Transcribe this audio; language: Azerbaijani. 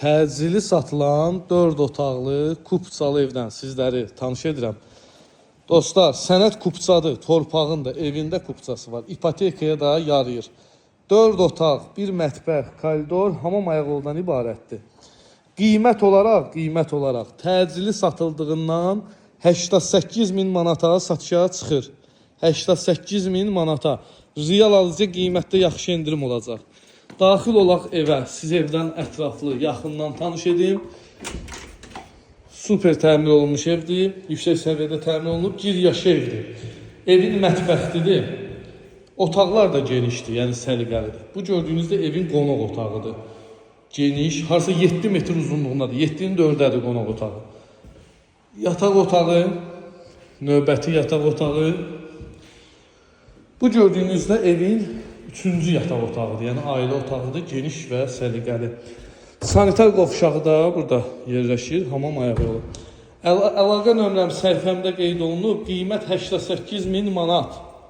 Təcili satılan 4 otaqlı kupçalı evdən sizləri tanış edirəm. Dostlar, sənət kupçadır, torpağın da, evində kupçası var. İpotekaya da yarayır. 4 otaq, 1 mətbəx, koridor, hamam ayaqoldan ibarətdir. Qiymət olaraq təcili satıldığından 88.000 manata satışa çıxır. 88.000 manata. Real alıcı qiymətdə yaxşı endirim olacaq. Daxil olaq evə, siz evdən ətraflı, yaxından tanış edim. Super təmin olunmuş evdir, yüksək səviyyədə təmin olunub, gir-yaşı evdir. Evin mətbəxlidir, otaqlar da genişdir, yəni səliqəlidir. Bu gördüyünüzdə evin qonaq otağıdır. Geniş, harasa 7 metr uzunluğundadır, 7-nin 4-dədir qonaq otağı. Yataq otağı, növbəti yataq otağı. Bu gördüyünüzdə evin 3-cü yataq otağıdır, yəni ailə otağıdır, geniş və səliqəli. Sanitar qovşağı da burada yerləşir, hamam ayağı yolu. Əlaqə nömrəm səhifəmdə qeyd olunub, qiymət 88.000 manat.